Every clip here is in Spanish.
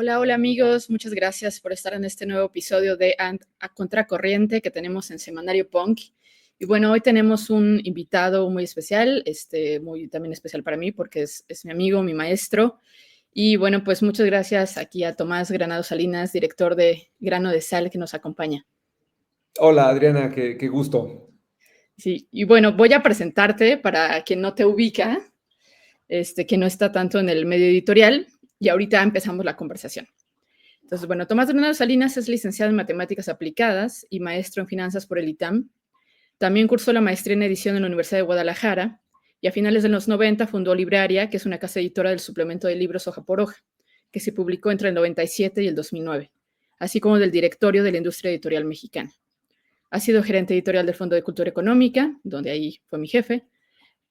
Hola, hola amigos, muchas gracias por estar en este nuevo episodio de A Contracorriente que tenemos en Semanario Punk. Y bueno, hoy tenemos un invitado muy especial, muy también especial para mí porque es mi amigo, mi maestro. Y bueno, pues muchas gracias aquí a Tomás Granado Salinas, director de Grano de Sal, que nos acompaña. Hola Adriana, qué gusto. Sí, y bueno, voy a presentarte para quien no te ubica, que no está tanto en el medio editorial, y ahorita empezamos la conversación. Entonces, bueno, Tomás Granado Salinas es licenciado en Matemáticas Aplicadas y maestro en Finanzas por el ITAM. También cursó la maestría en edición en la Universidad de Guadalajara y a finales de los 90 fundó Libraria, que es una casa editora del suplemento de libros Hoja por Hoja, que se publicó entre el 97 y el 2009, así como del directorio de la industria editorial mexicana. Ha sido gerente editorial del Fondo de Cultura Económica, donde ahí fue mi jefe.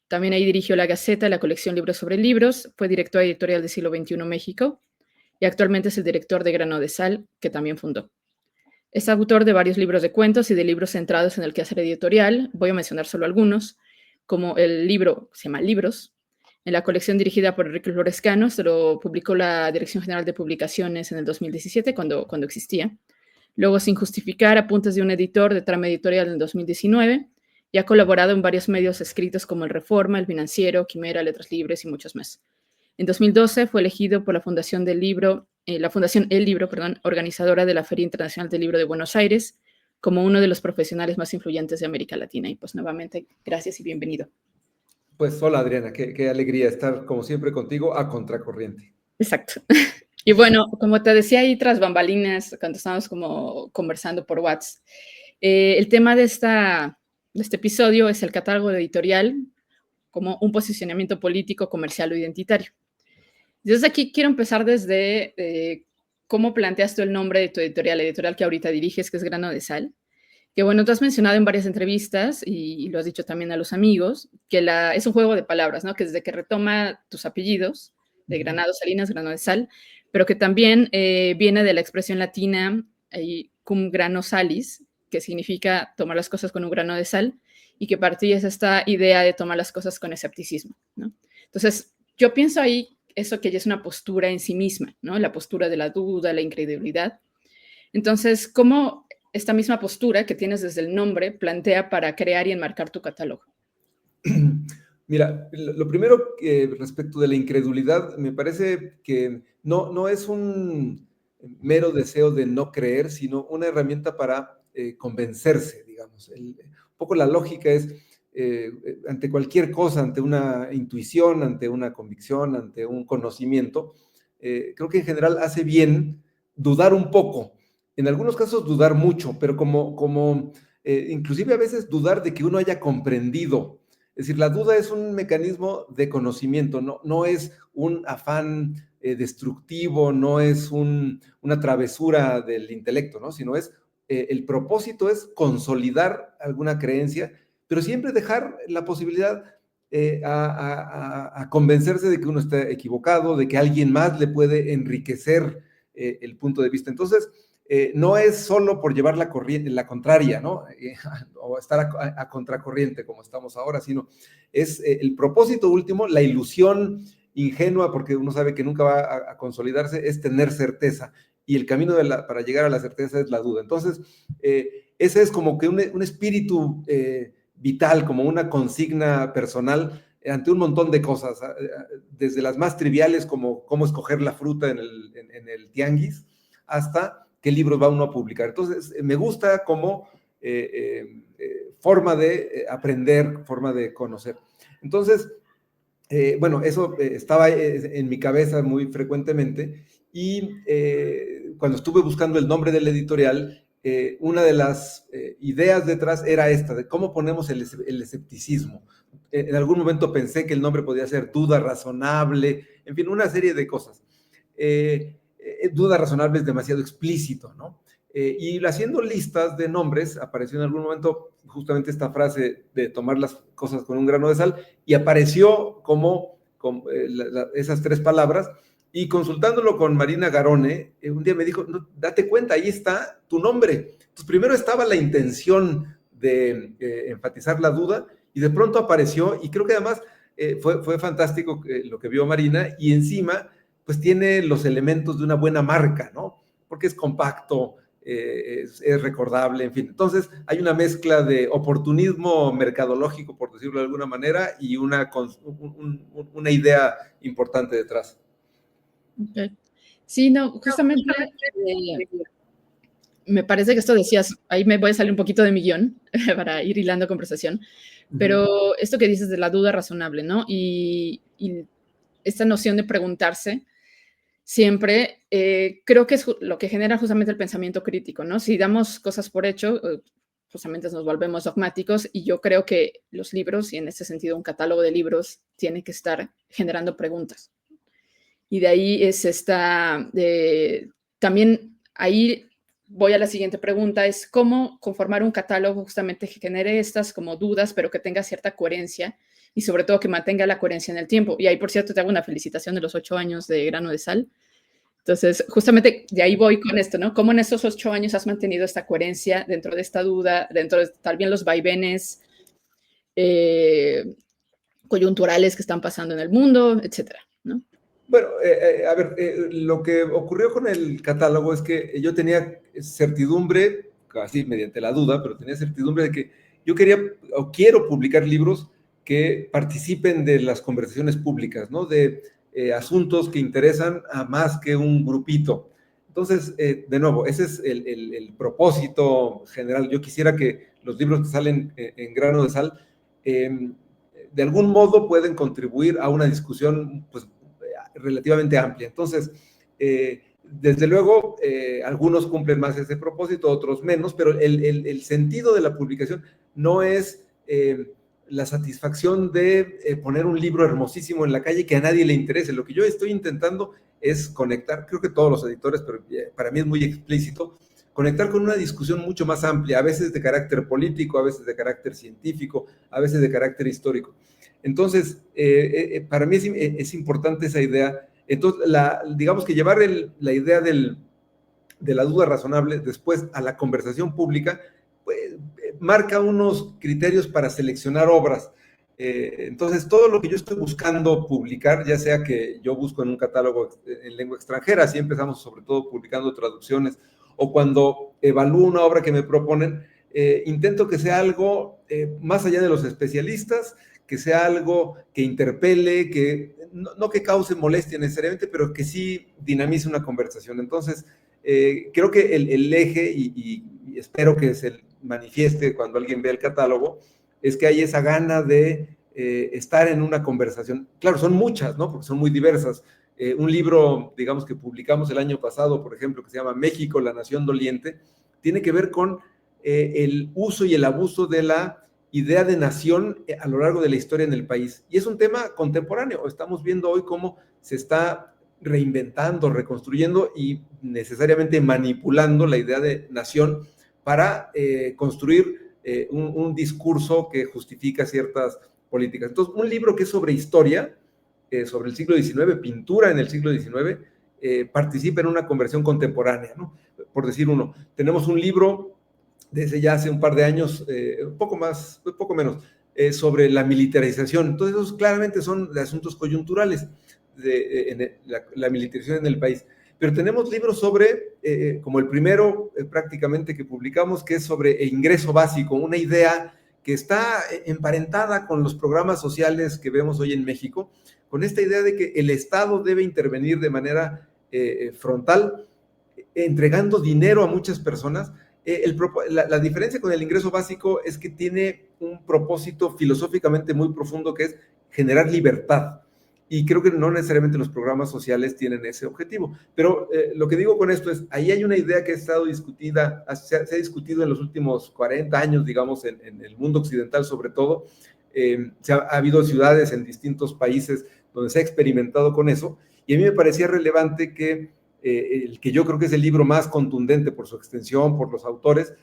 También ahí dirigió La Gaceta, la colección Libros sobre Libros, fue director editorial de Siglo XXI México y actualmente es el director de Grano de Sal, que también fundó. Es autor de varios libros de cuentos y de libros centrados en el quehacer editorial. Voy a mencionar solo algunos, como el libro, se llama Libros, en la colección dirigida por Enrique Florescano, se lo publicó la Dirección General de Publicaciones en el 2017, cuando existía. Luego, Sin Justificar, Apuntes de un editor de Trama Editorial en el 2019, y ha colaborado en varios medios escritos como El Reforma, El Financiero, Quimera, Letras Libres y muchos más. En 2012 fue elegido por la Fundación del Libro, la Fundación El Libro, organizadora de la Feria Internacional del Libro de Buenos Aires, como uno de los profesionales más influyentes de América Latina. Y pues nuevamente, gracias y bienvenido. Pues hola Adriana, qué alegría estar como siempre contigo a contracorriente. Exacto. Y bueno, como te decía ahí tras bambalinas, cuando estábamos como conversando por WhatsApp, el tema de este episodio es el catálogo editorial como un posicionamiento político, comercial o identitario. Entonces aquí quiero empezar desde cómo planteas tú el nombre de tu editorial, la editorial que ahorita diriges, que es Grano de Sal, que bueno, tú has mencionado en varias entrevistas y lo has dicho también a los amigos, que es un juego de palabras, ¿no? Que desde que retoma tus apellidos, de Granado Salinas, Grano de Sal, pero que también viene de la expresión latina cum grano salis, que significa tomar las cosas con un grano de sal, y que partía es esta idea de tomar las cosas con escepticismo, ¿no? Entonces, yo pienso ahí eso que ya es una postura en sí misma, ¿no? La postura de la duda, la incredulidad. Entonces, ¿cómo esta misma postura que tienes desde el nombre plantea para crear y enmarcar tu catálogo? Mira, lo primero respecto de la incredulidad, me parece que no es un mero deseo de no creer, sino una herramienta para convencerse, digamos. Un poco la lógica es, ante cualquier cosa, ante una intuición, ante una convicción, ante un conocimiento, creo que en general hace bien dudar un poco. En algunos casos dudar mucho, pero inclusive a veces dudar de que uno haya comprendido. Es decir, la duda es un mecanismo de conocimiento, no es un afán destructivo, no es una travesura del intelecto, ¿no? Sino el propósito es consolidar alguna creencia, pero siempre dejar la posibilidad a convencerse de que uno está equivocado, de que alguien más le puede enriquecer el punto de vista. Entonces, no es solo por llevar la contraria, ¿no? O estar a contracorriente como estamos ahora, sino es el propósito último, la ilusión ingenua, porque uno sabe que nunca va a consolidarse, es tener certeza. Y el camino para llegar a la certeza es la duda. Entonces, ese es como que un espíritu vital, como una consigna personal ante un montón de cosas, desde las más triviales como cómo escoger la fruta en el tianguis, hasta qué libros va uno a publicar. Entonces, me gusta como forma de aprender, forma de conocer. Entonces, bueno, eso estaba en mi cabeza muy frecuentemente y cuando estuve buscando el nombre del editorial, una de las ideas detrás era esta, de cómo ponemos el escepticismo. En algún momento pensé que el nombre podía ser Duda Razonable, en fin, una serie de cosas. Duda Razonable es demasiado explícito, ¿no? Y haciendo listas de nombres, apareció en algún momento justamente esta frase de tomar las cosas con un grano de sal, y apareció como esas tres palabras, y consultándolo con Marina Garone, un día me dijo, no, date cuenta, ahí está tu nombre. Entonces, primero estaba la intención de enfatizar la duda, y de pronto apareció, y creo que además fue fantástico lo que vio Marina, y encima pues tiene los elementos de una buena marca, ¿no? Porque es compacto, es recordable, en fin. Entonces, hay una mezcla de oportunismo mercadológico, por decirlo de alguna manera, y una idea importante detrás. Okay. Sí, no, justamente me parece que esto decías, ahí me voy a salir un poquito de mi guión para ir hilando conversación, pero esto que dices de la duda razonable, ¿no? Y esta noción de preguntarse siempre, creo que es lo que genera justamente el pensamiento crítico, ¿no? Si damos cosas por hecho, justamente nos volvemos dogmáticos y yo creo que los libros, y en este sentido un catálogo de libros, tiene que estar generando preguntas. Y de ahí es también ahí voy a la siguiente pregunta, es cómo conformar un catálogo justamente que genere estas como dudas, pero que tenga cierta coherencia y sobre todo que mantenga la coherencia en el tiempo. Y ahí, por cierto, te hago una felicitación de los 8 años de Grano de Sal. Entonces, justamente de ahí voy con esto, ¿no? ¿Cómo en estos 8 años has mantenido esta coherencia dentro de esta duda, dentro de también los vaivenes coyunturales que están pasando en el mundo, etcétera, ¿no? Bueno, a ver, lo que ocurrió con el catálogo es que yo tenía certidumbre, así mediante la duda, pero tenía certidumbre de que yo quería o quiero publicar libros que participen de las conversaciones públicas, ¿no? De asuntos que interesan a más que un grupito. Entonces, de nuevo, ese es el propósito general. Yo quisiera que los libros que salen en Grano de Sal, de algún modo pueden contribuir a una discusión, pues, relativamente amplia. Entonces, desde luego, algunos cumplen más ese propósito, otros menos, pero el sentido de la publicación no es la satisfacción de poner un libro hermosísimo en la calle que a nadie le interese. Lo que yo estoy intentando es conectar, creo que todos los editores, pero para mí es muy explícito, conectar con una discusión mucho más amplia, a veces de carácter político, a veces de carácter científico, a veces de carácter histórico. Entonces, para mí es importante esa idea. Entonces, digamos que llevar la idea de la duda razonable después a la conversación pública, pues, marca unos criterios para seleccionar obras. Entonces, todo lo que yo estoy buscando publicar, ya sea que yo busco en un catálogo en lengua extranjera, así empezamos sobre todo publicando traducciones, o cuando evalúo una obra que me proponen, intento que sea algo más allá de los especialistas, que sea algo que interpele, que no que cause molestia necesariamente, pero que sí dinamice una conversación. Entonces, creo que el eje, y espero que se manifieste cuando alguien vea el catálogo, es que hay esa gana de estar en una conversación. Claro, son muchas, ¿no? Porque son muy diversas. Un libro, digamos, que publicamos el año pasado, por ejemplo, que se llama México, la nación doliente, tiene que ver con el uso y el abuso de la idea de nación a lo largo de la historia en el país. Y es un tema contemporáneo. Estamos viendo hoy cómo se está reinventando, reconstruyendo y necesariamente manipulando la idea de nación para construir un discurso que justifica ciertas políticas. Entonces, un libro que es sobre historia, sobre el siglo XIX, pintura en el siglo XIX, participa en una conversión contemporánea, ¿no? Por decir uno, tenemos un libro desde ya hace un par de años, un poco menos, sobre la militarización. Entonces, esos claramente son de asuntos coyunturales, la militarización en el país. Pero tenemos libros sobre, como el primero prácticamente que publicamos, que es sobre ingreso básico, una idea que está emparentada con los programas sociales que vemos hoy en México, con esta idea de que el Estado debe intervenir de manera frontal, entregando dinero a muchas personas. La diferencia con el ingreso básico es que tiene un propósito filosóficamente muy profundo, que es generar libertad. Y creo que no necesariamente los programas sociales tienen ese objetivo. Pero lo que digo con esto es, ahí hay una idea que ha estado discutida, se ha discutido en los últimos 40 años, digamos, en el mundo occidental sobre todo. Ha habido ciudades en distintos países donde se ha experimentado con eso. Y a mí me parecía relevante que el que yo creo que es el libro más contundente por su extensión, por los autores,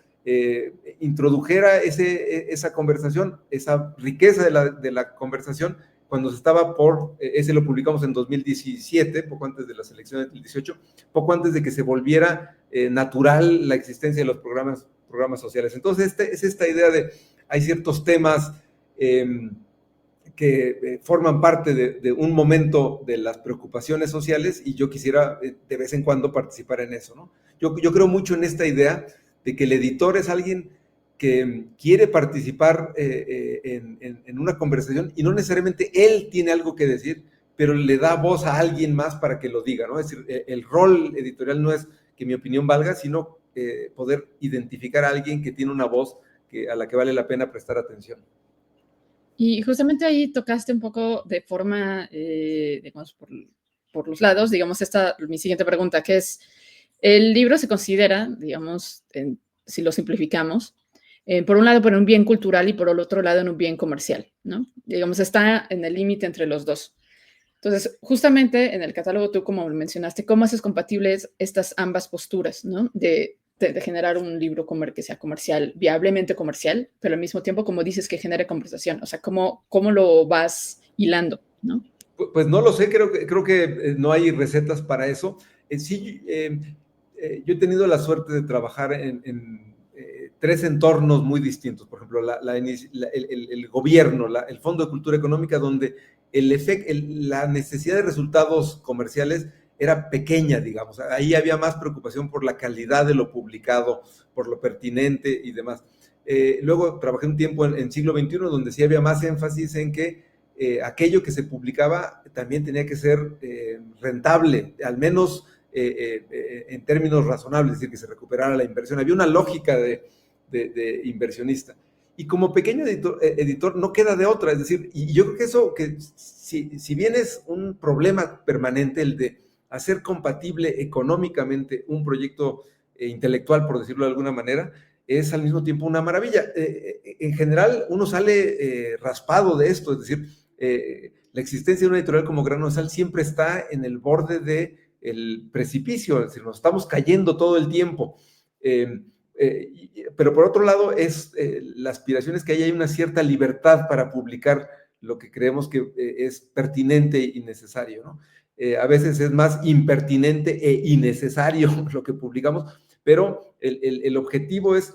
introdujera esa conversación, esa riqueza de la conversación, cuando se estaba ese lo publicamos en 2017, poco antes de las elecciones del 18, poco antes de que se volviera natural la existencia de los programas sociales. Entonces, es esta idea de, hay ciertos temas que forman parte de un momento de las preocupaciones sociales y yo quisiera de vez en cuando participar en eso, ¿no? Yo creo mucho en esta idea de que el editor es alguien que quiere participar en una conversación y no necesariamente él tiene algo que decir, pero le da voz a alguien más para que lo diga, ¿no? Es decir, el rol editorial no es que mi opinión valga, sino poder identificar a alguien que tiene una voz a la que vale la pena prestar atención. Y justamente ahí tocaste un poco de forma, digamos, por los lados, digamos, mi siguiente pregunta, que es, el libro se considera, digamos, si lo simplificamos, por un lado por un bien cultural y por el otro lado en un bien comercial, ¿no? Digamos, está en el límite entre los dos. Entonces, justamente en el catálogo tú, como mencionaste, ¿cómo haces compatibles estas ambas posturas, ¿no? De generar un libro que sea comercial, viablemente comercial, pero al mismo tiempo, como dices, que genere conversación. O sea, ¿cómo lo vas hilando, no? Pues no lo sé, creo que no hay recetas para eso. Sí, yo he tenido la suerte de trabajar en tres entornos muy distintos. Por ejemplo, el gobierno, el Fondo de Cultura Económica, donde la necesidad de resultados comerciales era pequeña, digamos. Ahí había más preocupación por la calidad de lo publicado, por lo pertinente y demás. Luego trabajé un tiempo en siglo XXI, donde sí había más énfasis en que aquello que se publicaba también tenía que ser rentable, al menos en términos razonables, es decir, que se recuperara la inversión. Había una lógica de inversionista. Y como pequeño editor no queda de otra, es decir, y yo creo que eso, que si bien es un problema permanente el de hacer compatible económicamente un proyecto intelectual, por decirlo de alguna manera, es al mismo tiempo una maravilla. En general, uno sale raspado de esto, es decir, la existencia de una editorial como Grano de Sal siempre está en el borde del precipicio, es decir, nos estamos cayendo todo el tiempo. Pero por otro lado, la aspiración es que haya una cierta libertad para publicar lo que creemos que es pertinente y necesario, ¿no? A veces es más impertinente e innecesario lo que publicamos, pero el objetivo es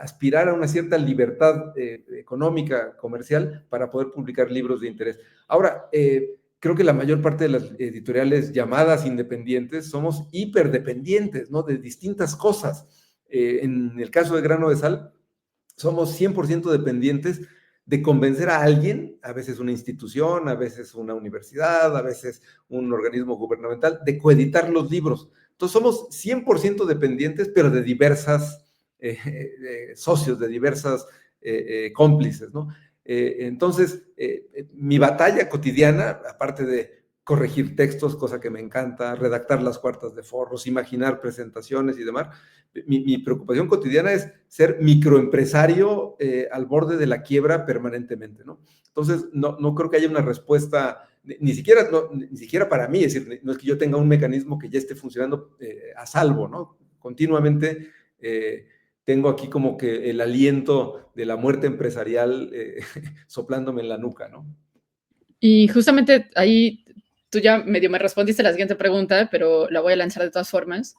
aspirar a una cierta libertad económica, comercial, para poder publicar libros de interés. Ahora, creo que la mayor parte de las editoriales llamadas independientes somos hiperdependientes, ¿no? De distintas cosas. En el caso de Grano de Sal, somos 100% dependientes de convencer a alguien, a veces una institución, a veces una universidad, a veces un organismo gubernamental, de coeditar los libros. Entonces somos 100% dependientes, pero de diversas socios, de diversas cómplices, ¿no? Entonces, mi batalla cotidiana, aparte de corregir textos, cosa que me encanta, redactar las cuartas de forros, imaginar presentaciones y demás, mi preocupación cotidiana es ser microempresario al borde de la quiebra permanentemente, ¿no? Entonces, no creo que haya una respuesta, ni siquiera para mí, es decir, no es que yo tenga un mecanismo que ya esté funcionando a salvo, ¿no? Continuamente tengo aquí como que el aliento de la muerte empresarial soplándome en la nuca, ¿no? Y justamente ahí tú ya medio me respondiste la siguiente pregunta, pero la voy a lanzar de todas formas.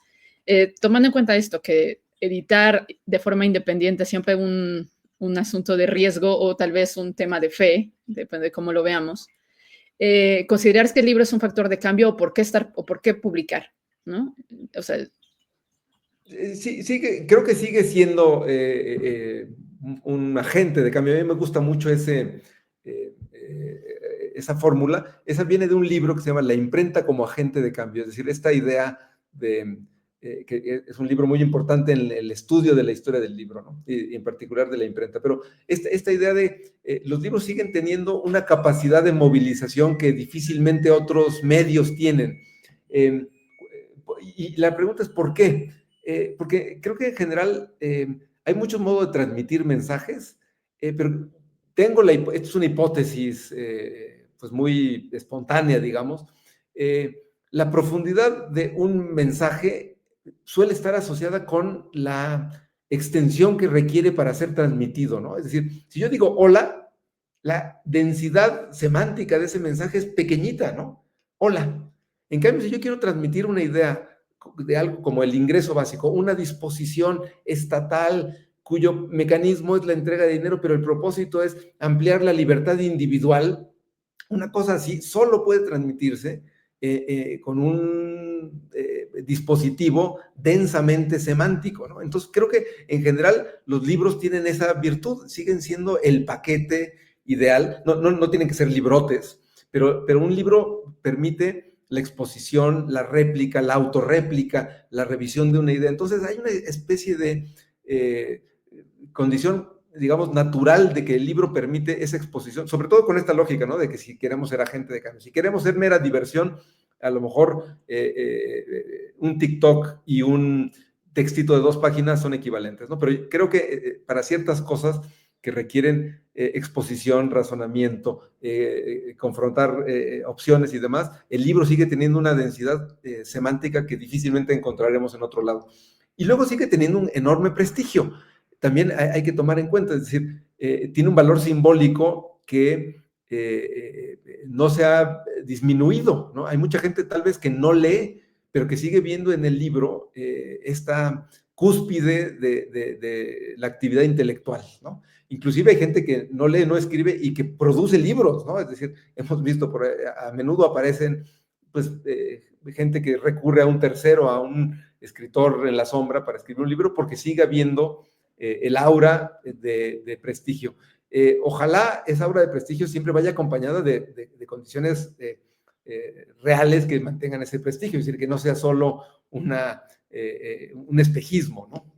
Tomando en cuenta esto, que editar de forma independiente siempre un asunto de riesgo o tal vez un tema de fe, depende de cómo lo veamos, ¿consideras que el libro es un factor de cambio o por qué publicar? ¿No? O sea, sí, creo que sigue siendo un agente de cambio. A mí me gusta mucho esa fórmula. Esa viene de un libro que se llama La imprenta como agente de cambio, es decir, esta idea que es un libro muy importante en el estudio de la historia del libro, ¿no? Y en particular de la imprenta. Pero esta idea de los libros siguen teniendo una capacidad de movilización que difícilmente otros medios tienen. Y la pregunta es ¿por qué? Porque creo que en general hay muchos modos de transmitir mensajes, pero esto es una hipótesis pues muy espontánea, digamos. La profundidad de un mensaje suele estar asociada con la extensión que requiere para ser transmitido, ¿no? Es decir, si yo digo hola, la densidad semántica de ese mensaje es pequeñita, ¿no? Hola. En cambio, si yo quiero transmitir una idea de algo como el ingreso básico, una disposición estatal cuyo mecanismo es la entrega de dinero, pero el propósito es ampliar la libertad individual. Una cosa así solo puede transmitirse con un dispositivo densamente semántico, ¿no? Entonces, creo que en general los libros tienen esa virtud, siguen siendo el paquete ideal, no tienen que ser librotes, pero un libro permite la exposición, la réplica, la autorréplica, la revisión de una idea. Entonces, hay una especie de condición, digamos, natural de que el libro permite esa exposición, sobre todo con esta lógica, ¿no? De que si queremos ser agente de cambio, si queremos ser mera diversión, a lo mejor un TikTok y un textito de 2 páginas son equivalentes, ¿no? Pero creo que para ciertas cosas que requieren exposición, razonamiento, confrontar opciones y demás, el libro sigue teniendo una densidad semántica que difícilmente encontraremos en otro lado. Y luego sigue teniendo un enorme prestigio. También hay que tomar en cuenta, es decir, tiene un valor simbólico que no se ha disminuido, ¿no? Hay mucha gente tal vez que no lee, pero que sigue viendo en el libro esta cúspide de la actividad intelectual, ¿no? Inclusive hay gente que no lee, no escribe y que produce libros, ¿no? Es decir, hemos visto a menudo aparecen, pues, gente que recurre a un tercero, a un escritor en la sombra para escribir un libro porque sigue habiendo el aura de prestigio. Ojalá esa aura de prestigio siempre vaya acompañada de condiciones reales que mantengan ese prestigio, es decir, que no sea solo un espejismo, ¿no?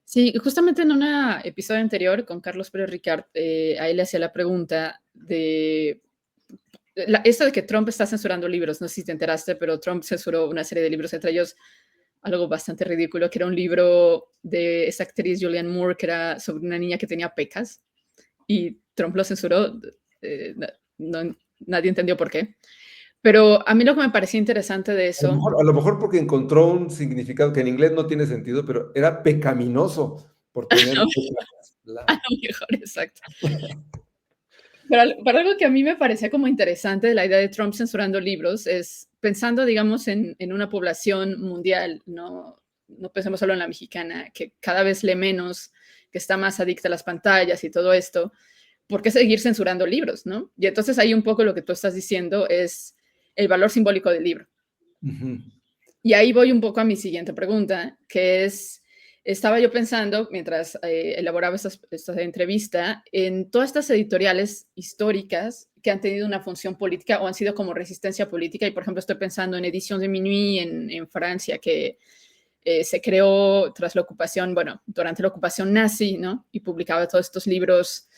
Sí, justamente en un episodio anterior con Carlos Pérez Ricard, a él le hacía la pregunta de esto de que Trump está censurando libros. No sé si te enteraste, pero Trump censuró una serie de libros, entre ellos algo bastante ridículo, que era un libro de esa actriz Julianne Moore, que era sobre una niña que tenía pecas, y Trump lo censuró. eh, no, nadie entendió por qué. Pero a mí lo que me parecía interesante de eso... A lo mejor porque encontró un significado que en inglés no tiene sentido, pero era pecaminoso por tener pecas. A lo mejor, exacto. Pero algo que a mí me parecía como interesante de la idea de Trump censurando libros es pensando, digamos, en una población mundial, no pensemos solo en la mexicana, que cada vez lee menos, que está más adicta a las pantallas y todo esto. ¿Por qué seguir censurando libros, no? Y entonces ahí un poco lo que tú estás diciendo es el valor simbólico del libro. Uh-huh. Y ahí voy un poco a mi siguiente pregunta, que es, estaba yo pensando, mientras elaboraba esta entrevista, en todas estas editoriales históricas que han tenido una función política o han sido como resistencia política. Y, por ejemplo, estoy pensando en Edición de Minuit en Francia, que se creó tras la ocupación, bueno, durante la ocupación nazi, ¿no? Y publicaba todos estos libros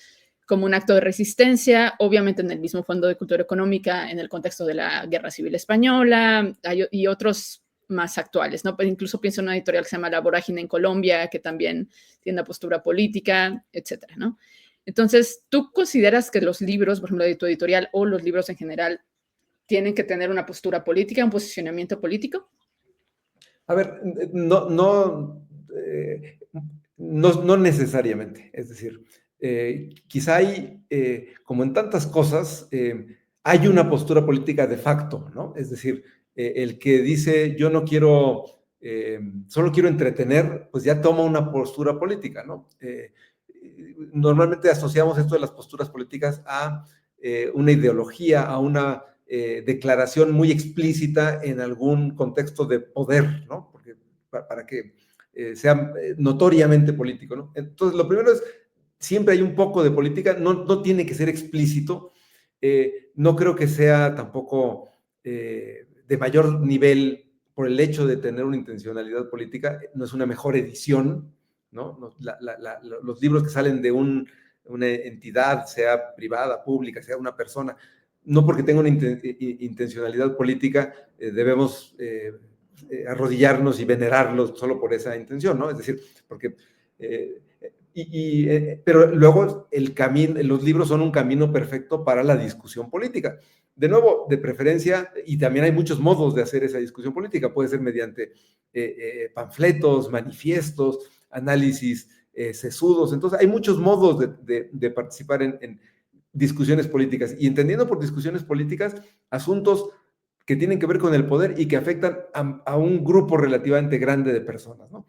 como un acto de resistencia, obviamente en el mismo Fondo de Cultura Económica, en el contexto de la Guerra Civil Española, y otros más actuales, ¿no? Pero incluso pienso en una editorial que se llama La Vorágine en Colombia, que también tiene una postura política, etcétera, ¿no? Entonces, ¿tú consideras que los libros, por ejemplo, de tu editorial o los libros en general, tienen que tener una postura política, un posicionamiento político? A ver, no necesariamente. Es decir, quizá hay, como en tantas cosas, hay una postura política de facto, ¿no? Es decir, el que dice yo no quiero, solo quiero entretener, pues ya toma una postura política, ¿no? Normalmente asociamos esto de las posturas políticas a una ideología, a una declaración muy explícita en algún contexto de poder, ¿no? Porque para que sea notoriamente político, ¿no? Entonces, lo primero es, siempre hay un poco de política, no tiene que ser explícito, no creo que sea tampoco de mayor nivel por el hecho de tener una intencionalidad política, no es una mejor edición, ¿no? Los libros que salen de una entidad, sea privada, pública, sea una persona, no porque tenga una intencionalidad política, debemos arrodillarnos y venerarlos solo por esa intención, ¿no? Es decir, porque... pero luego los libros son un camino perfecto para la discusión política. De nuevo, de preferencia, y también hay muchos modos de hacer esa discusión política, puede ser mediante panfletos, manifiestos, análisis sesudos, entonces hay muchos modos de participar en discusiones políticas, y entendiendo por discusiones políticas asuntos que tienen que ver con el poder y que afectan a un grupo relativamente grande de personas, ¿no?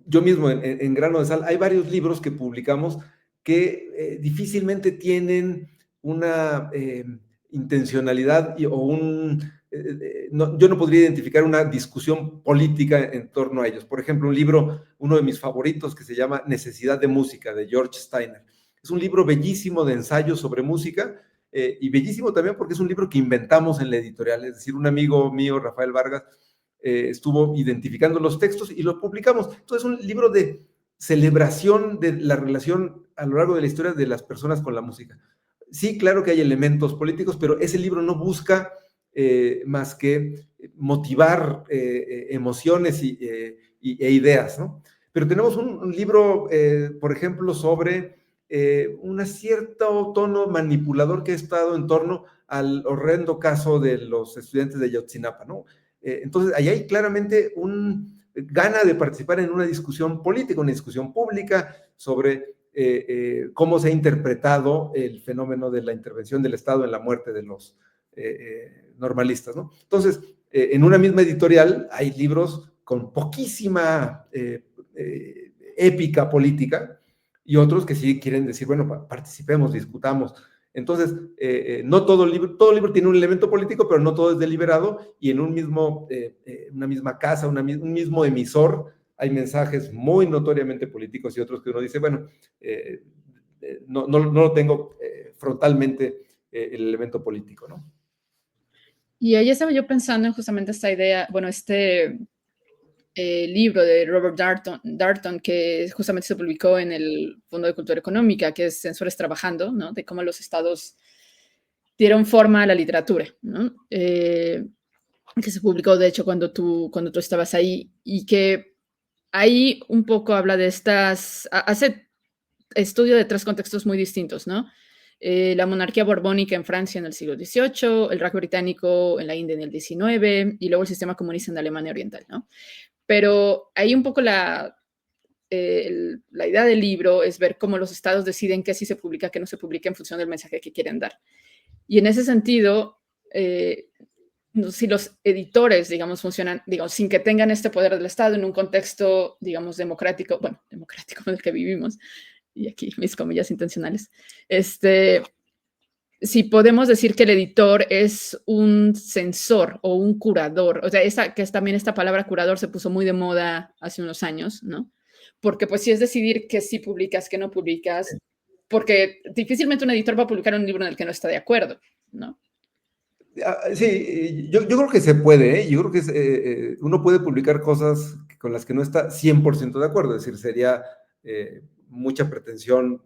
yo mismo en Grano de Sal, hay varios libros que publicamos que difícilmente tienen una intencionalidad o yo no podría identificar una discusión política en torno a ellos. Por ejemplo, un libro, uno de mis favoritos, que se llama Necesidad de Música, de George Steiner. Es un libro bellísimo de ensayos sobre música, y bellísimo también porque es un libro que inventamos en la editorial. Es decir, un amigo mío, Rafael Vargas, estuvo identificando los textos y los publicamos. Entonces, es un libro de celebración de la relación a lo largo de la historia de las personas con la música. Sí, claro que hay elementos políticos, pero ese libro no busca más que motivar emociones e ideas, ¿no? Pero tenemos un libro, por ejemplo, sobre un cierto tono manipulador que ha estado en torno al horrendo caso de los estudiantes de Yotzinapa, ¿no? Entonces, ahí hay claramente gana de participar en una discusión política, una discusión pública sobre cómo se ha interpretado el fenómeno de la intervención del Estado en la muerte de los normalistas, ¿no? Entonces, en una misma editorial hay libros con poquísima épica política y otros que sí quieren decir, bueno, participemos, discutamos. Entonces, no todo libro tiene un elemento político, pero no todo es deliberado, y en una misma casa, un mismo emisor, hay mensajes muy notoriamente políticos y otros que uno dice, bueno, no lo tengo frontalmente el elemento político, ¿no? Y ahí estaba yo pensando en justamente esta idea, bueno, libro de Robert Darnton, que justamente se publicó en el Fondo de Cultura Económica, que es Censores Trabajando, ¿no? De cómo los estados dieron forma a la literatura, ¿no? Que se publicó, de hecho, cuando tú estabas ahí, y que ahí un poco habla de hace estudio de tres contextos muy distintos, ¿no? La monarquía borbónica en Francia en el siglo XVIII, el Reich británico en la India en el XIX, y luego el sistema comunista en Alemania Oriental, ¿no? Pero ahí un poco la idea del libro es ver cómo los estados deciden qué sí se publica, qué no se publica en función del mensaje que quieren dar. Y en ese sentido, si los editores, digamos, funcionan, digamos, sin que tengan este poder del Estado en un contexto, digamos, democrático en el que vivimos, y aquí mis comillas intencionales, si podemos decir que el editor es un censor o un curador, o sea, también esta palabra curador se puso muy de moda hace unos años, ¿no? Porque pues sí es decidir que sí publicas, que no publicas, porque difícilmente un editor va a publicar un libro en el que no está de acuerdo, ¿no? Sí, yo creo que se puede, ¿eh? Yo creo que uno puede publicar cosas con las que no está 100% de acuerdo, es decir, sería mucha pretensión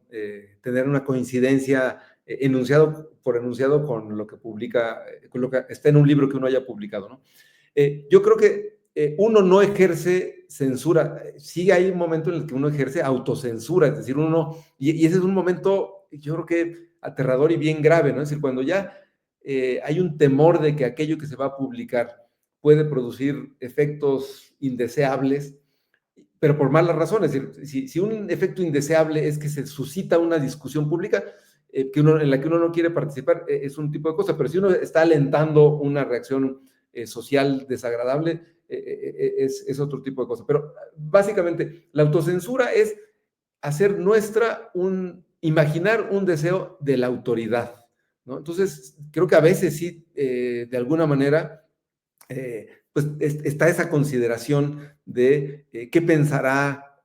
tener una coincidencia enunciado por enunciado con lo que publica, con lo que está en un libro que uno haya publicado, ¿no? Yo creo que uno no ejerce censura, sí hay un momento en el que uno ejerce autocensura, es decir, y ese es un momento, yo creo que aterrador y bien grave, ¿no? Es decir, cuando ya hay un temor de que aquello que se va a publicar puede producir efectos indeseables, pero por malas razones. Es decir, si un efecto indeseable es que se suscita una discusión pública en la que uno no quiere participar, es un tipo de cosa, pero si uno está alentando una reacción social desagradable, es otro tipo de cosa. Pero básicamente, la autocensura es hacer imaginar un deseo de la autoridad, ¿no? Entonces, creo que a veces sí, de alguna manera, pues está esa consideración de qué pensará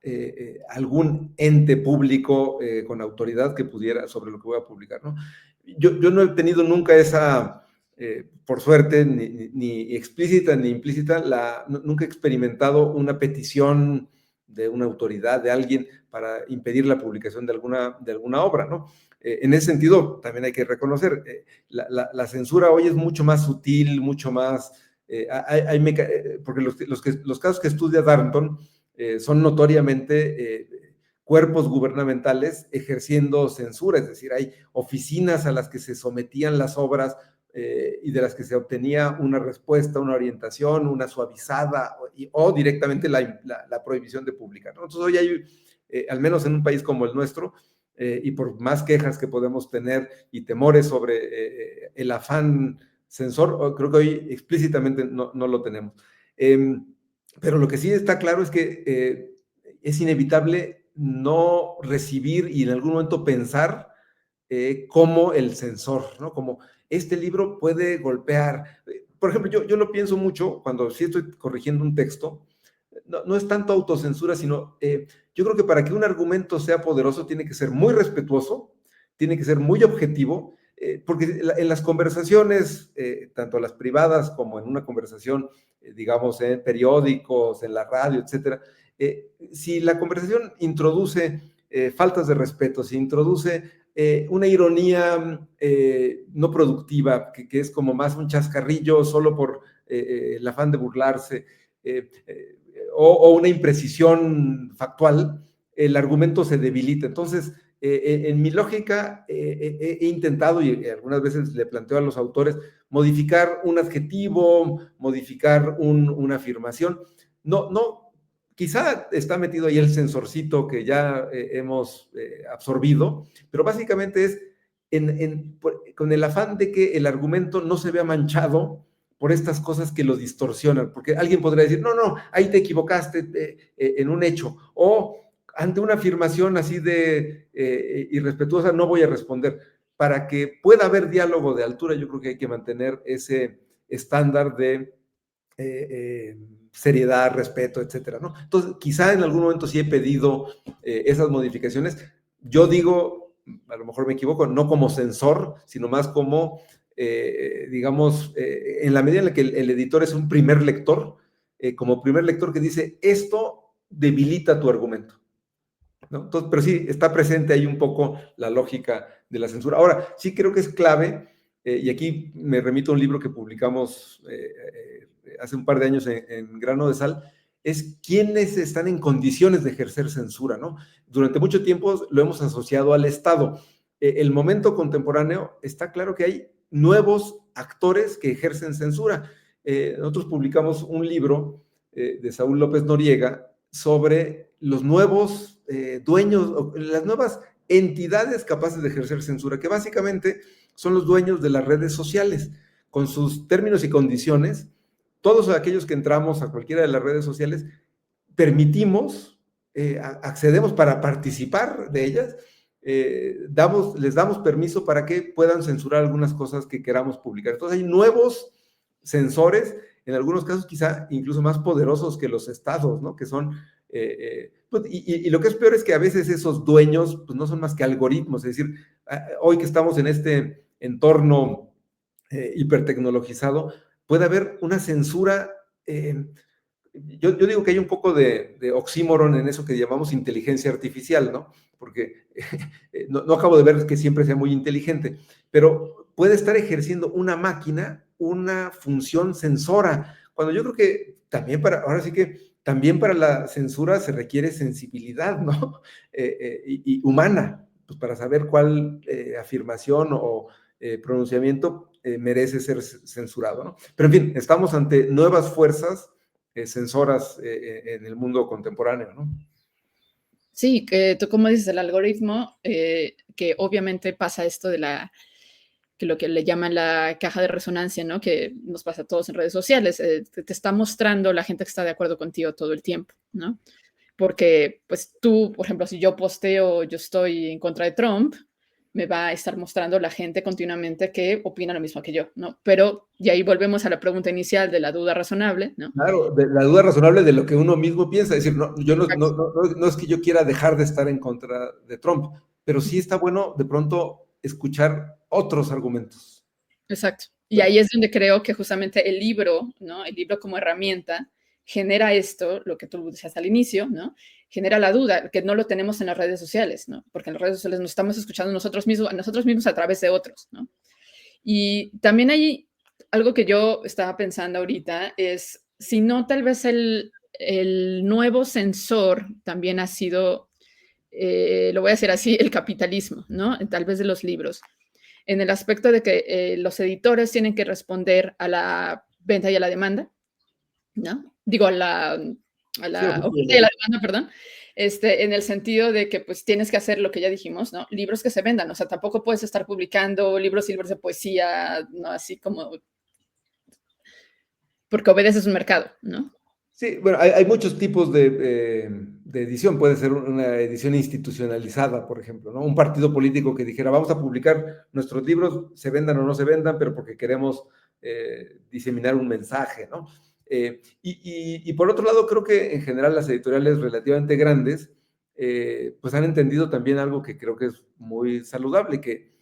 algún ente público con autoridad que pudiera sobre lo que voy a publicar, ¿no? Yo no he tenido nunca esa, por suerte, ni explícita ni implícita, nunca he experimentado una petición de una autoridad, de alguien, para impedir la publicación de alguna obra, ¿no? En ese sentido, también hay que reconocer, la censura hoy es mucho más sutil, mucho más... porque los casos que estudia Darnton son notoriamente cuerpos gubernamentales ejerciendo censura, es decir, hay oficinas a las que se sometían las obras y de las que se obtenía una respuesta, una orientación, una suavizada o directamente la prohibición de publicar, ¿no? Entonces hoy hay, al menos en un país como el nuestro, y por más quejas que podemos tener y temores sobre el afán censor, creo que hoy explícitamente no lo tenemos. Pero lo que sí está claro es que es inevitable no recibir y en algún momento pensar como el censor, ¿no? Como este libro puede golpear. Por ejemplo, yo lo pienso mucho cuando sí estoy corrigiendo un texto. No es tanto autocensura, sino yo creo que para que un argumento sea poderoso tiene que ser muy respetuoso, tiene que ser muy objetivo, porque en las conversaciones, tanto las privadas como en una conversación, digamos, en periódicos, en la radio, etcétera, si la conversación introduce faltas de respeto, si introduce una ironía no productiva, que es como más un chascarrillo solo por el afán de burlarse, o una imprecisión factual, el argumento se debilita. Entonces, en mi lógica, he intentado, y algunas veces le planteo a los autores, modificar un adjetivo, modificar una afirmación. No, quizá está metido ahí el sensorcito que ya hemos absorbido, pero básicamente es con el afán de que el argumento no se vea manchado por estas cosas que lo distorsionan, porque alguien podría decir, no, ahí te equivocaste en un hecho, o ante una afirmación así de irrespetuosa no voy a responder. Para que pueda haber diálogo de altura, yo creo que hay que mantener ese estándar de seriedad, respeto, etcétera, ¿no? Entonces, quizá en algún momento sí he pedido esas modificaciones. Yo digo, a lo mejor me equivoco, no como censor, sino más como digamos, en la medida en la que el editor es un primer lector, como primer lector que dice, esto debilita tu argumento, ¿no? Entonces, pero sí, está presente ahí un poco la lógica de la censura. Ahora, sí creo que es clave, y aquí me remito a un libro que publicamos hace un par de años en Grano de Sal, es quiénes están en condiciones de ejercer censura, ¿no? Durante mucho tiempo lo hemos asociado al Estado. El momento contemporáneo está claro que hay nuevos actores que ejercen censura. Nosotros publicamos un libro de Saúl López Noriega sobre los nuevos dueños, las nuevas entidades capaces de ejercer censura, que básicamente son los dueños de las redes sociales, con sus términos y condiciones. Todos aquellos que entramos a cualquiera de las redes sociales, permitimos, accedemos para participar de ellas, les damos permiso para que puedan censurar algunas cosas que queramos publicar. Entonces hay nuevos censores, en algunos casos quizá incluso más poderosos que los estados, ¿no? Que son, pues, y lo que es peor es que a veces esos dueños pues, no son más que algoritmos, es decir, hoy que estamos en este entorno hipertecnologizado, puede haber una censura. Yo digo que hay un poco de oxímoron en eso que llamamos inteligencia artificial, ¿no? Porque no acabo de ver que siempre sea muy inteligente, pero puede estar ejerciendo una máquina una función censora, cuando yo creo que también ahora sí que también para la censura se requiere sensibilidad, ¿no? Y humana, pues para saber cuál afirmación o pronunciamiento merece ser censurado, ¿no? Pero en fin, estamos ante nuevas fuerzas censoras en el mundo contemporáneo, ¿no? Sí, que tú como dices, el algoritmo, que obviamente pasa esto de que lo que le llaman la caja de resonancia, ¿no? Que nos pasa a todos en redes sociales, te está mostrando la gente que está de acuerdo contigo todo el tiempo, ¿no? Porque, pues tú, por ejemplo, si yo posteo, yo estoy en contra de Trump, me va a estar mostrando la gente continuamente que opina lo mismo que yo, ¿no? Pero, y ahí volvemos a la pregunta inicial de la duda razonable, ¿no? Claro, de la duda razonable de lo que uno mismo piensa. Es decir, yo no es que yo quiera dejar de estar en contra de Trump, pero sí está bueno de pronto escuchar otros argumentos. Exacto. Y ahí es donde creo que justamente el libro, ¿no? El libro como herramienta genera esto, lo que tú decías al inicio, ¿no? Genera la duda, que no lo tenemos en las redes sociales, ¿no? Porque en las redes sociales nos estamos escuchando a nosotros mismos a través de otros, ¿no? Y también hay algo que yo estaba pensando ahorita, es si no, tal vez el nuevo sensor también ha sido, lo voy a decir así, el capitalismo, ¿no? Tal vez de los libros en el aspecto de que los editores tienen que responder a la venta y a la demanda, ¿no? Digo, a Sí, la oferta y a la demanda, perdón, en el sentido de que pues tienes que hacer lo que ya dijimos, ¿no? Libros que se vendan, o sea, tampoco puedes estar publicando libros y libros de poesía, ¿no? Así como porque obedeces un mercado, ¿no? sí, bueno, hay muchos tipos de de edición, puede ser una edición institucionalizada, por ejemplo, ¿no? Un partido político que dijera, vamos a publicar nuestros libros, se vendan o no se vendan, pero porque queremos diseminar un mensaje, ¿no? Y por otro lado, creo que en general las editoriales relativamente grandes, pues han entendido también algo que creo que es muy saludable, que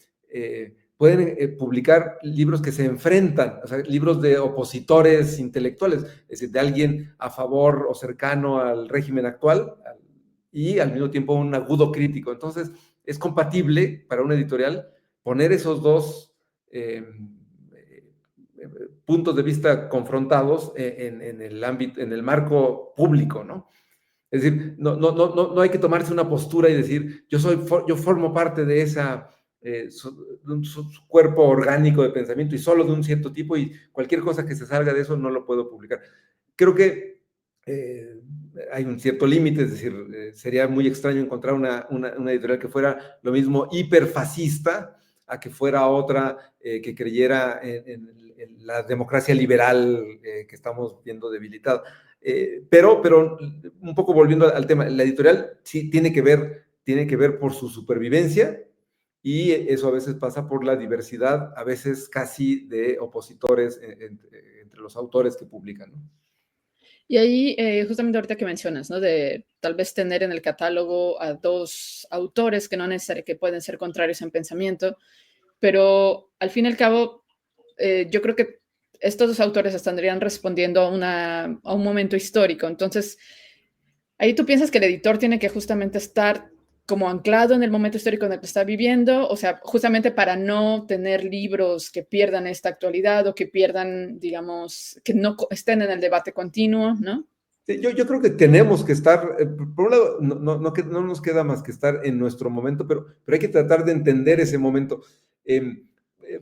pueden publicar libros que se enfrentan, o sea, libros de opositores intelectuales, es decir, de alguien a favor o cercano al régimen actual y al mismo tiempo un agudo crítico. Entonces, es compatible para una editorial poner esos dos puntos de vista confrontados en el ámbito, en el marco público, ¿no? Es decir, no hay que tomarse una postura y decir, yo formo parte de esa su cuerpo orgánico de pensamiento y solo de un cierto tipo y cualquier cosa que se salga de eso no lo puedo publicar. Creo que hay un cierto límite, es decir, sería muy extraño encontrar una editorial que fuera lo mismo hiperfascista a que fuera otra que creyera en la democracia liberal que estamos viendo debilitada. Pero un poco volviendo al tema, la editorial sí tiene que ver por su supervivencia y eso a veces pasa por la diversidad, a veces casi de opositores entre los autores que publican, ¿no? Y ahí, justamente ahorita que mencionas, ¿no? De tal vez tener en el catálogo a dos autores que no necesariamente que pueden ser contrarios en pensamiento, pero al fin y al cabo, yo creo que estos dos autores estarían respondiendo a un momento histórico. Entonces, ahí tú piensas que el editor tiene que justamente estar como anclado en el momento histórico en el que está viviendo, o sea, justamente para no tener libros que pierdan esta actualidad o que pierdan, digamos, que no estén en el debate continuo, ¿no? Sí, yo creo que tenemos que estar, por un lado, no nos queda más que estar en nuestro momento, pero hay que tratar de entender ese momento.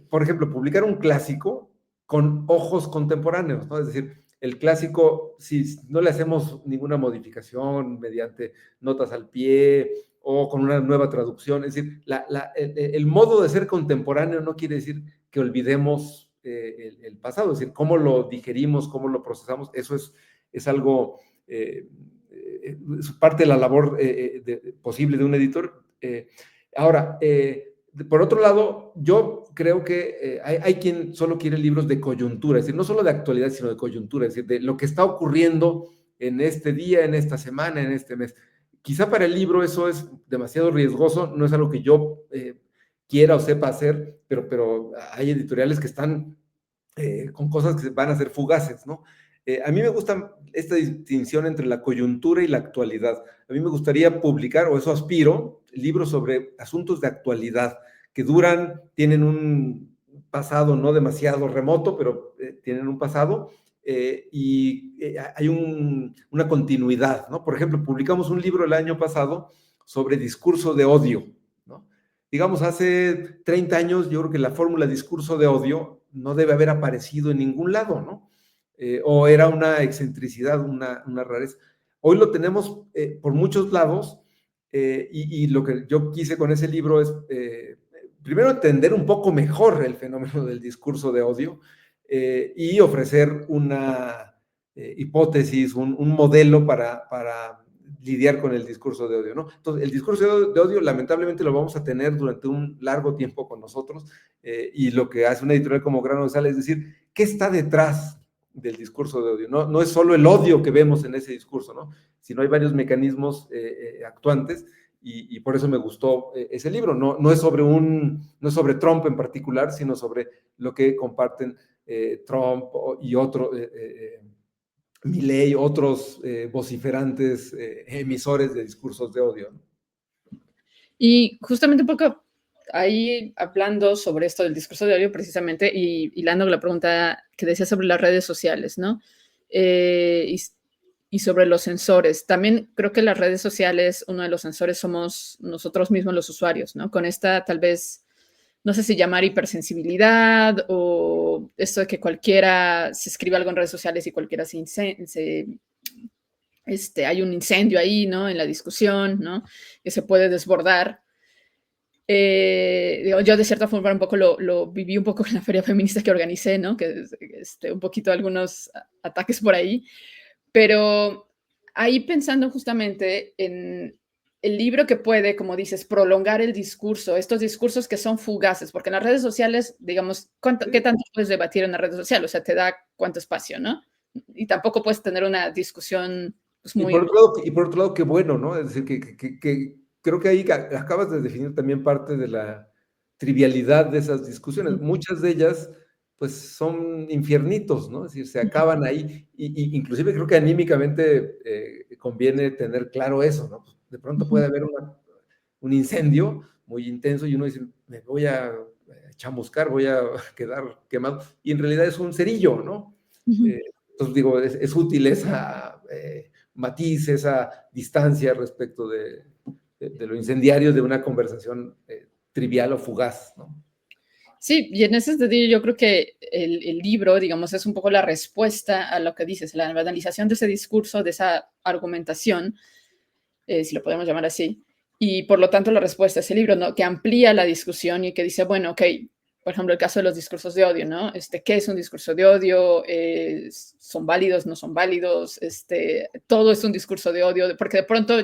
Por ejemplo, publicar un clásico con ojos contemporáneos, ¿no? Es decir, el clásico, si no le hacemos ninguna modificación mediante notas al pie o con una nueva traducción, es decir, el modo de ser contemporáneo no quiere decir que olvidemos el pasado, es decir, cómo lo digerimos, cómo lo procesamos, eso es algo, es parte de la labor posible de un editor. Ahora, por otro lado, yo creo que hay quien solo quiere libros de coyuntura, es decir, no solo de actualidad, sino de coyuntura, es decir, de lo que está ocurriendo en este día, en esta semana, en este mes. Quizá para el libro eso es demasiado riesgoso, no es algo que yo quiera o sepa hacer, pero hay editoriales que están con cosas que van a ser fugaces, ¿no? A mí me gusta esta distinción entre la coyuntura y la actualidad. A mí me gustaría publicar, o eso aspiro, libros sobre asuntos de actualidad que tienen un pasado no demasiado remoto, pero tienen un pasado y hay una continuidad, ¿no? Por ejemplo, publicamos un libro el año pasado sobre discurso de odio, ¿no? Digamos, hace 30 años yo creo que la fórmula discurso de odio no debe haber aparecido en ningún lado, ¿no? O era una excentricidad, una rareza. Hoy lo tenemos por muchos lados y lo que yo quise con ese libro es, primero, entender un poco mejor el fenómeno del discurso de odio y ofrecer una hipótesis, un modelo para lidiar con el discurso de odio, ¿no? Entonces, el discurso de odio lamentablemente lo vamos a tener durante un largo tiempo con nosotros y lo que hace una editorial como Grano de Sal es decir, ¿qué está detrás del discurso de odio? No es solo el odio que vemos en ese discurso, ¿no? Sino hay varios mecanismos actuantes y por eso me gustó ese libro. No es sobre Trump en particular, sino sobre lo que comparten Trump y otros Milei, otros vociferantes, emisores de discursos de odio, ¿no? Y justamente un poco ahí hablando sobre esto del discurso de odio precisamente y hilando la pregunta que decía sobre las redes sociales, ¿no? Y sobre los sensores. También creo que las redes sociales, uno de los sensores somos nosotros mismos los usuarios, ¿no? Con esta tal vez, no sé si llamar hipersensibilidad o esto de que cualquiera se escribe algo en redes sociales y cualquiera hay un incendio ahí, ¿no? En la discusión, ¿no? Que se puede desbordar. Yo de cierta forma un poco lo viví un poco en la feria feminista que organicé, ¿no? Que un poquito algunos ataques por ahí, pero ahí pensando justamente en el libro que puede, como dices, prolongar el discurso, estos discursos que son fugaces, porque en las redes sociales, digamos, ¿qué Sí. tanto puedes debatir en una red social? O sea, te da cuánto espacio, ¿no? Y tampoco puedes tener una discusión pues, muy... Y por otro lado, qué bueno, ¿no? Es decir, que creo que ahí acabas de definir también parte de la trivialidad de esas discusiones. Muchas de ellas, pues, son infiernitos, ¿no? Es decir, se acaban ahí. Inclusive creo que anímicamente conviene tener claro eso, ¿no? Pues, de pronto puede haber un incendio muy intenso y uno dice, me voy a chamuscar, voy a quedar quemado. Y en realidad es un cerillo, ¿no? Eh, entonces digo, es útil esa matiz, esa distancia respecto de lo incendiario de una conversación trivial o fugaz, ¿no? Sí, y en ese sentido yo creo que el libro, digamos, es un poco la respuesta a lo que dices, la analización de ese discurso, de esa argumentación, si lo podemos llamar así, y por lo tanto la respuesta a ese libro, ¿no? Que amplía la discusión y que dice, bueno, ok, por ejemplo, el caso de los discursos de odio, ¿no? ¿Qué es un discurso de odio? ¿Son válidos? ¿No son válidos? Todo es un discurso de odio, porque de pronto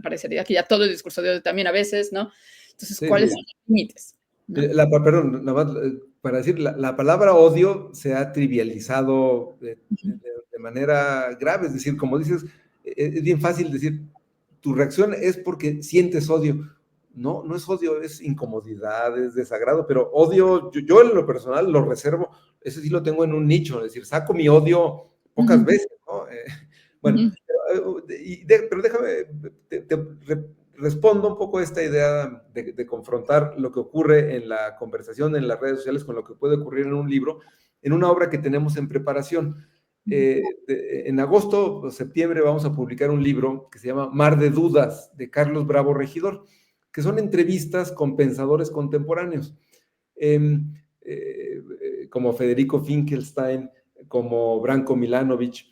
parecería que ya todo es discurso de odio también a veces, ¿no? Entonces, Sí, ¿cuáles son los límites? ¿No? perdón, nada más para decir, la palabra odio se ha trivializado de manera grave, es decir, como dices, es bien fácil decir, tu reacción es porque sientes odio. No, no es odio, es incomodidad, es desagrado, pero odio, yo en lo personal lo reservo, ese sí lo tengo en un nicho, es decir, saco mi odio pocas veces, ¿no? Bueno, pero déjame, respondo un poco a esta idea de confrontar lo que ocurre en la conversación en las redes sociales con lo que puede ocurrir en un libro, en una obra que tenemos en preparación. En agosto o septiembre vamos a publicar un libro que se llama Mar de Dudas, de Carlos Bravo Regidor, que son entrevistas con pensadores contemporáneos, como Federico Finkelstein, como Branko Milanovic,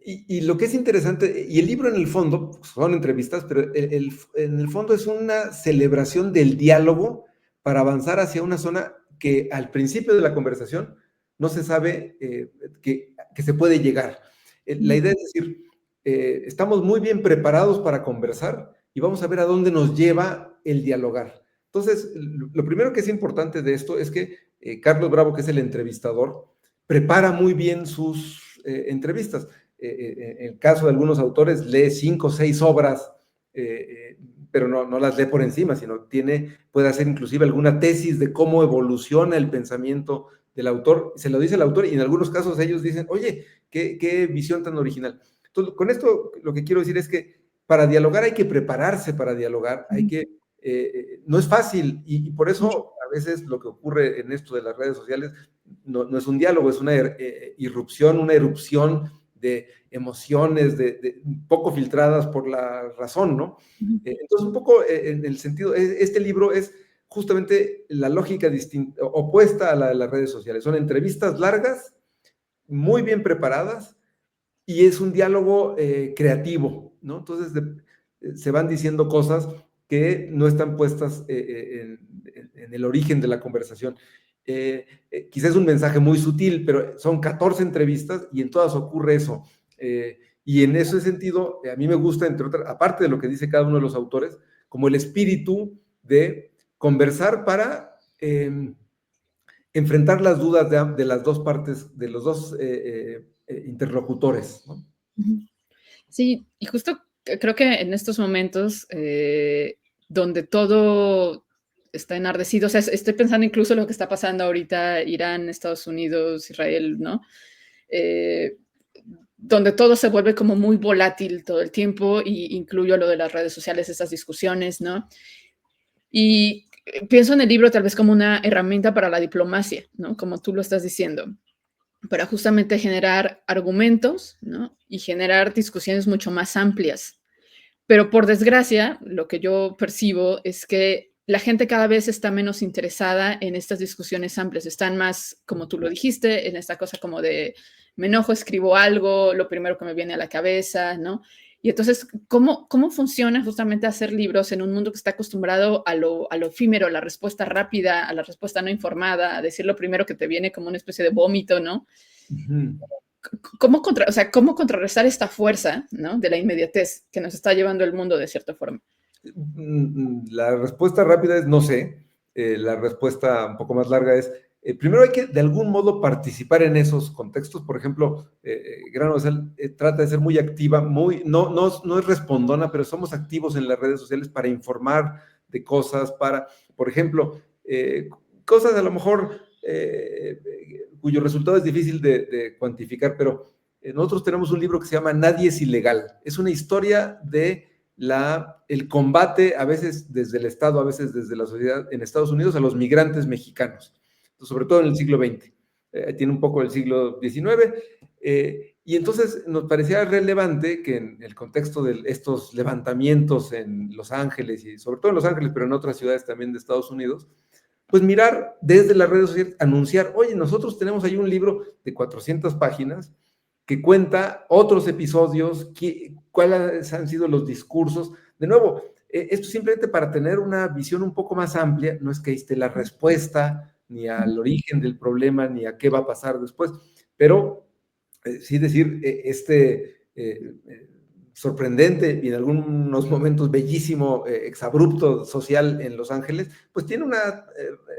y lo que es interesante, y el libro en el fondo, son entrevistas, pero en el fondo es una celebración del diálogo para avanzar hacia una zona que al principio de la conversación no se sabe que se puede llegar. La idea es decir, estamos muy bien preparados para conversar y vamos a ver a dónde nos lleva el dialogar. Entonces, lo primero que es importante de esto es que Carlos Bravo, que es el entrevistador, prepara muy bien sus entrevistas. En el caso de algunos autores, lee 5 o 6 obras, pero no las lee por encima, sino puede hacer inclusive alguna tesis de cómo evoluciona el pensamiento del autor, se lo dice el autor y en algunos casos ellos dicen, oye, qué visión tan original. Entonces, con esto lo que quiero decir es que para dialogar hay que prepararse para dialogar, no es fácil y por eso a veces lo que ocurre en esto de las redes sociales no es un diálogo, es una irrupción, una erupción de emociones poco filtradas por la razón, ¿no? Entonces, un poco en el sentido, este libro es justamente la lógica opuesta a la de las redes sociales. Son entrevistas largas, muy bien preparadas, y es un diálogo creativo, ¿no? Entonces, se van diciendo cosas que no están puestas en el origen de la conversación. Quizás es un mensaje muy sutil, pero son 14 entrevistas y en todas ocurre eso. Y en ese sentido, a mí me gusta, entre otras, aparte de lo que dice cada uno de los autores, como el espíritu de conversar para enfrentar las dudas de las dos partes, de los dos interlocutores, ¿no? Sí, y justo creo que en estos momentos donde todo está enardecido, o sea, estoy pensando incluso lo que está pasando ahorita, Irán, Estados Unidos, Israel, ¿no? Eh, donde todo se vuelve como muy volátil todo el tiempo, y incluyo lo de las redes sociales, estas discusiones, ¿no? Y pienso en el libro tal vez como una herramienta para la diplomacia, ¿no? Como tú lo estás diciendo, para justamente generar argumentos, ¿no? Y generar discusiones mucho más amplias. Pero por desgracia, lo que yo percibo es que la gente cada vez está menos interesada en estas discusiones amplias, están más, como tú lo dijiste, en esta cosa como de me enojo, escribo algo, lo primero que me viene a la cabeza, ¿no? Y entonces, ¿cómo funciona justamente hacer libros en un mundo que está acostumbrado a lo efímero, a la respuesta rápida, a la respuesta no informada, a decir lo primero que te viene como una especie de vómito, ¿no? Uh -huh. cómo contrarrestar esta fuerza, ¿no?, de la inmediatez que nos está llevando el mundo de cierta forma? La respuesta rápida es no sé. La respuesta un poco más larga es, primero hay que de algún modo participar en esos contextos. Por ejemplo, Grano de Sal trata de ser muy activa, no es respondona, pero somos activos en las redes sociales para informar de cosas, por ejemplo, cosas a lo mejor cuyo resultado es difícil de cuantificar, pero nosotros tenemos un libro que se llama Nadie es ilegal. Es una historia de el combate, a veces desde el Estado, a veces desde la sociedad en Estados Unidos, a los migrantes mexicanos, sobre todo en el siglo XX. Tiene un poco del siglo XIX, y entonces nos parecía relevante que en el contexto de estos levantamientos en Los Ángeles, y sobre todo en Los Ángeles, pero en otras ciudades también de Estados Unidos, pues mirar desde las redes sociales, anunciar, oye, nosotros tenemos ahí un libro de 400 páginas que cuenta otros episodios, cuáles han sido los discursos. De nuevo, esto simplemente para tener una visión un poco más amplia, no es que esté la respuesta, ni al origen del problema, ni a qué va a pasar después, pero sí decir, sorprendente y en algunos momentos bellísimo exabrupto social en Los Ángeles, pues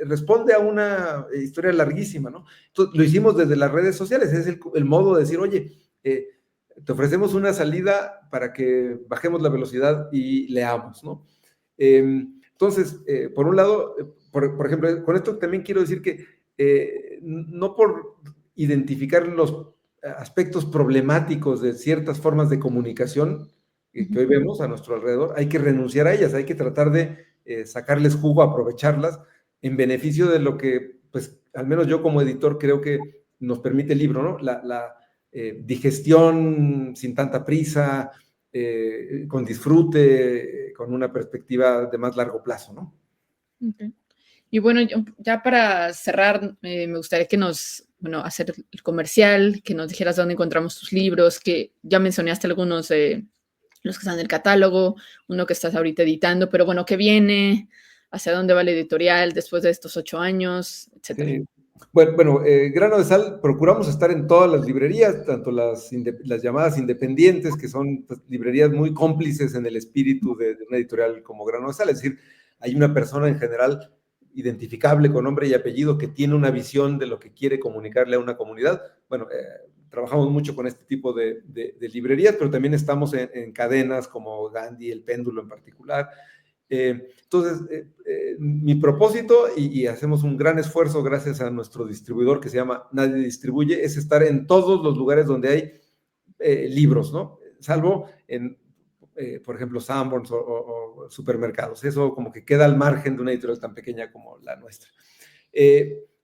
responde a una historia larguísima, ¿no? Entonces, lo hicimos desde las redes sociales, es el modo de decir, oye, te ofrecemos una salida para que bajemos la velocidad y leamos, ¿no? Entonces, por un lado, por ejemplo, con esto también quiero decir que no por identificar los aspectos problemáticos de ciertas formas de comunicación que hoy vemos a nuestro alrededor, hay que renunciar a ellas, hay que tratar de sacarles jugo, aprovecharlas en beneficio de lo que, pues, al menos yo como editor creo que nos permite el libro, ¿no? La digestión sin tanta prisa, con disfrute, con una perspectiva de más largo plazo, ¿no? Okay. Y bueno, ya para cerrar, me gustaría que hacer el comercial, que nos dijeras dónde encontramos tus libros, que ya mencionaste algunos de los que están en el catálogo, uno que estás ahorita editando, pero bueno, ¿qué viene? ¿Hacia dónde va la editorial después de estos 8 años, etcétera? Sí. Bueno, Grano de Sal, procuramos estar en todas las librerías, tanto las llamadas independientes, que son, pues, librerías muy cómplices en el espíritu de una editorial como Grano de Sal, es decir, hay una persona en general identificable con nombre y apellido que tiene una visión de lo que quiere comunicarle a una comunidad. Bueno, trabajamos mucho con este tipo de librerías, pero también estamos en cadenas como Gandhi, El Péndulo en particular. Entonces, mi propósito, y hacemos un gran esfuerzo gracias a nuestro distribuidor que se llama Nadie Distribuye, es estar en todos los lugares donde hay libros, ¿no? Salvo en, por ejemplo, Sanborns o supermercados. Eso como que queda al margen de una editorial tan pequeña como la nuestra.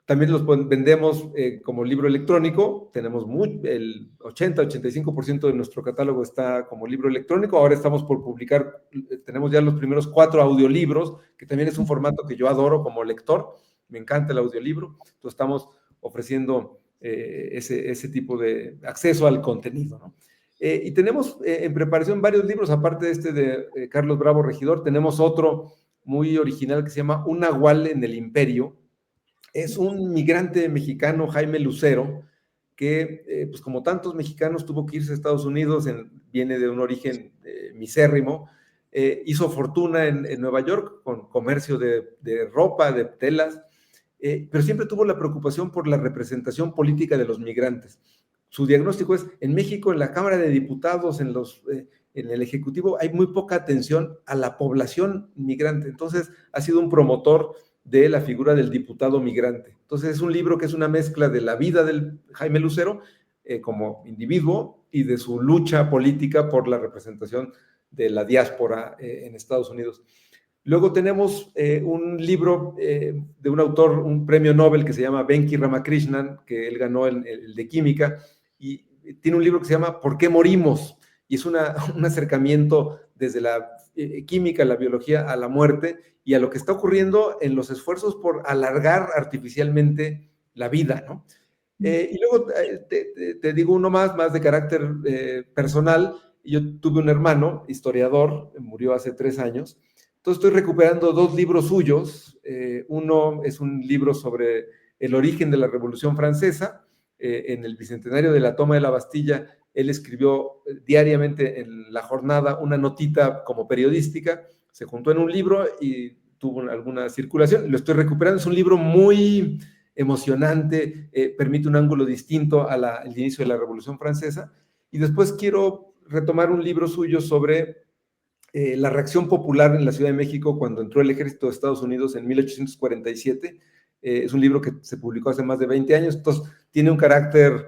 También los vendemos como libro electrónico. Tenemos el 80-85% de nuestro catálogo está como libro electrónico. Ahora estamos por publicar, tenemos ya los primeros 4 audiolibros, que también es un formato que yo adoro como lector. Me encanta el audiolibro. Entonces estamos ofreciendo ese tipo de acceso al contenido, ¿no? Y tenemos en preparación varios libros, aparte de este de Carlos Bravo Regidor. Tenemos otro muy original que se llama Un Nahual en el Imperio. Es un migrante mexicano, Jaime Lucero, que, pues como tantos mexicanos, tuvo que irse a Estados Unidos, viene de un origen misérrimo, hizo fortuna en Nueva York con comercio de ropa, de telas, pero siempre tuvo la preocupación por la representación política de los migrantes. Su diagnóstico es, en México, en la Cámara de Diputados, en el Ejecutivo, hay muy poca atención a la población migrante. Entonces, ha sido un promotor de la figura del diputado migrante. Entonces, es un libro que es una mezcla de la vida del Jaime Lucero como individuo y de su lucha política por la representación de la diáspora en Estados Unidos. Luego tenemos un libro de un autor, un premio Nobel que se llama Venki Ramakrishnan, que él ganó el de química, y tiene un libro que se llama ¿Por qué morimos? Y es un acercamiento desde la química, la biología, a la muerte y a lo que está ocurriendo en los esfuerzos por alargar artificialmente la vida, ¿no? Y luego te digo uno más de carácter personal. Yo tuve un hermano, historiador, murió hace 3 años. Entonces estoy recuperando 2 libros suyos. Uno es un libro sobre el origen de la Revolución Francesa, en el bicentenario de la toma de la Bastilla, él escribió diariamente en la jornada una notita como periodística, se juntó en un libro y tuvo alguna circulación. Lo estoy recuperando, es un libro muy emocionante, permite un ángulo distinto al inicio de la Revolución Francesa. Y después quiero retomar un libro suyo sobre la reacción popular en la Ciudad de México cuando entró el ejército de Estados Unidos en 1847. Es un libro que se publicó hace más de 20 años, entonces tiene un carácter,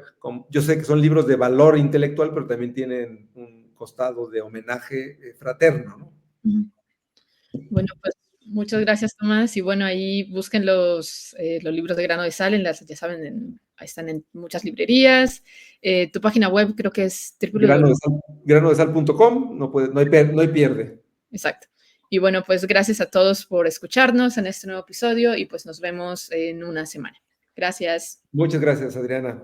yo sé que son libros de valor intelectual, pero también tienen un costado de homenaje fraterno, ¿no? Bueno, pues muchas gracias, Tomás. Y bueno, ahí busquen los libros de Grano de Sal, ya saben, ahí están en muchas librerías. Tu página web creo que es www. Granodesal.com, no hay pierde. Exacto. Y bueno, pues gracias a todos por escucharnos en este nuevo episodio y pues nos vemos en una semana. Gracias. Muchas gracias, Adriana.